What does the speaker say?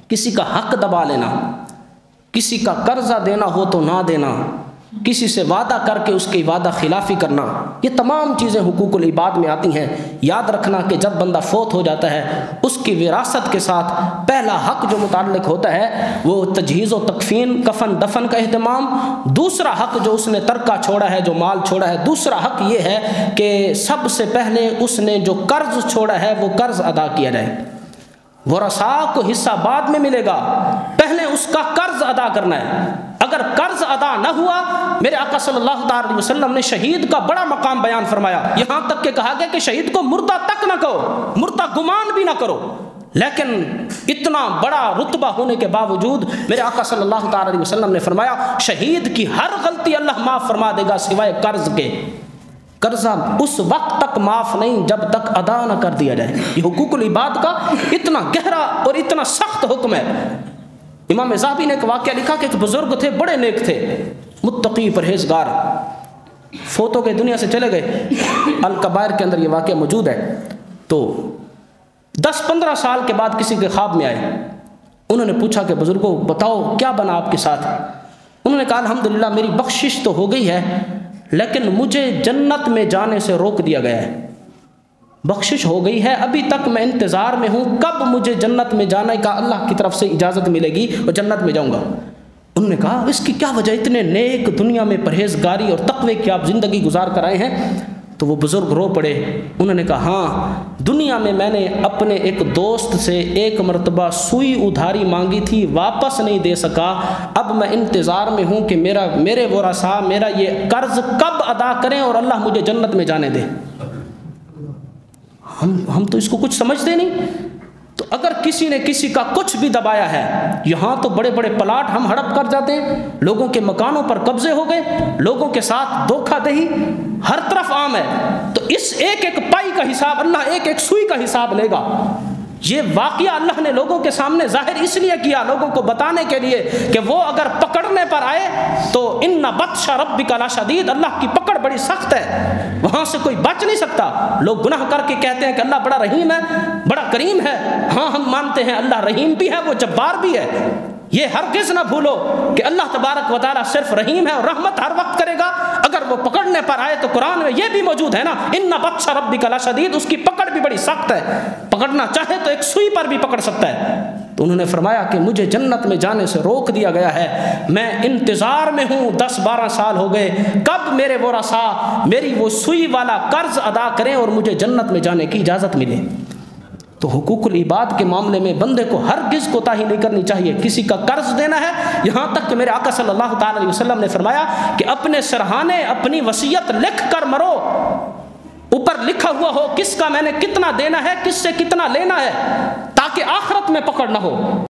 کسی کا حق دبا لینا، کسی کا قرضہ دینا ہو تو نہ دینا، کسی سے وعدہ کر کے اس کی وعدہ خلافی کرنا، یہ تمام چیزیں حقوق العباد میں آتی ہیں۔ یاد رکھنا کہ جب بندہ فوت ہو جاتا ہے اس کی وراثت کے ساتھ پہلا حق جو متعلق ہوتا ہے وہ تجہیز و تکفین، کفن دفن کا اہتمام۔ دوسرا حق جو اس نے ترکہ چھوڑا ہے، جو مال چھوڑا ہے، دوسرا حق یہ ہے کہ سب سے پہلے اس نے جو قرض چھوڑا ہے وہ قرض ادا کیا جائے۔ ورثاء کو حصہ بعد میں ملے گا، پہلے اس کا قرض ادا کرنا ہے۔ اگر قرض ادا نہ ہوا، میرے آقا صلی اللہ علیہ وسلم نے شہید کا بڑا مقام بیان فرمایا، یہاں تک کہ کہا گیا کہ شہید کو مردہ تک نہ کہو، مردہ گمان بھی نہ کرو۔ لیکن اتنا بڑا رتبہ ہونے کے باوجود میرے آقا صلی اللہ علیہ وسلم نے فرمایا شہید کی ہر غلطی اللہ معاف فرما دے گا سوائے قرض کے۔ قرضہ اس وقت تک معاف نہیں جب تک ادا نہ کر دیا جائے۔ یہ حقوق العباد کا اتنا گہرا اور اتنا سخت حکم ہے۔ امام ذہبی نے ایک واقعہ لکھا کہ ایک بزرگ تھے، بڑے نیک تھے، متقی پرہیزگار، فوت ہو گئے، دنیا سے چلے گئے۔ الکبائر کے اندر یہ واقعہ موجود ہے۔ تو 10-15 سال کے بعد کسی کے خواب میں آئے، انہوں نے پوچھا کہ بزرگوں بتاؤ کیا بنا آپ کے ساتھ؟ انہوں نے کہا الحمدللہ میری بخشش تو ہو گئی ہے لیکن مجھے جنت میں جانے سے روک دیا گیا ہے۔ بخشش ہو گئی ہے، ابھی تک میں انتظار میں ہوں کب مجھے جنت میں جانے کا اللہ کی طرف سے اجازت ملے گی اور جنت میں جاؤں گا۔ انہوں نے کہا اس کی کیا وجہ، اتنے نیک، دنیا میں پرہیزگاری اور تقوی کی آپ زندگی گزار کر آئے ہیں؟ تو وہ بزرگ رو پڑے۔ انہوں نے کہا ہاں، دنیا میں نے اپنے ایک دوست سے ایک مرتبہ سوئی ادھاری مانگی تھی، واپس نہیں دے سکا، اب میں انتظار میں ہوں کہ میرے ورثاء میرا یہ قرض کب ادا کریں اور اللہ مجھے جنت میں جانے دے۔ ہم تو اس کو کچھ سمجھتے نہیں۔ تو اگر کسی نے کسی کا کچھ بھی دبایا ہے، یہاں تو بڑے بڑے پلاٹ ہم ہڑپ کر جاتے ہیں، لوگوں کے مکانوں پر قبضے ہو گئے، لوگوں کے ساتھ دھوکہ دہی ہر طرف عام ہے۔ تو اس ایک ایک پائی کا حساب اللہ ایک ایک سوئی کا حساب لے گا۔ یہ واقعہ اللہ نے لوگوں کے سامنے ظاہر اس لیے کیا، لوگوں کو بتانے کے لیے کہ وہ اگر پکڑنے پر آئے تو ان بطش ربک لشدید، اللہ کی پکڑ بڑی سخت ہے، وہاں سے کوئی بچ نہیں سکتا۔ لوگ گناہ کر کے کہتے ہیں کہ اللہ بڑا رحیم ہے، بڑا کریم ہے۔ ہاں ہم مانتے ہیں اللہ رحیم بھی ہے، وہ جبار بھی ہے۔ یہ ہرگز نہ بھولو کہ اللہ تبارک و تعالیٰ صرف رحیم ہے اور رحمت ہر وقت کرے گا۔ اگر وہ پکڑنے پر آئے تو قرآن میں یہ بھی موجود ہے نا، ان بطش ربک لشدید، اس کی پکڑ بھی بڑی سخت ہے، پکڑنا چاہے تو ایک سوئی پر بھی پکڑ سکتا ہے۔ تو انہوں نے فرمایا کہ مجھے جنت میں جانے سے روک دیا گیا ہے، میں انتظار میں ہوں، 10-12 سال ہو گئے، کب میرے ورثاء میری وہ سوئی والا قرض ادا کریں اور مجھے جنت میں جانے کی اجازت ملے۔ تو حقوق العباد کے معاملے میں بندے کو ہرگز کوتاہی نہیں کرنی چاہیے۔ کسی کا قرض دینا ہے، یہاں تک کہ میرے آقا صلی اللہ تعالی علیہ وسلم نے فرمایا کہ اپنے سرہانے اپنی وصیت لکھ کر مرو، اوپر لکھا ہوا ہو کس کا میں نے کتنا دینا ہے، کس سے کتنا لینا ہے، تاکہ آخرت میں پکڑ نہ ہو۔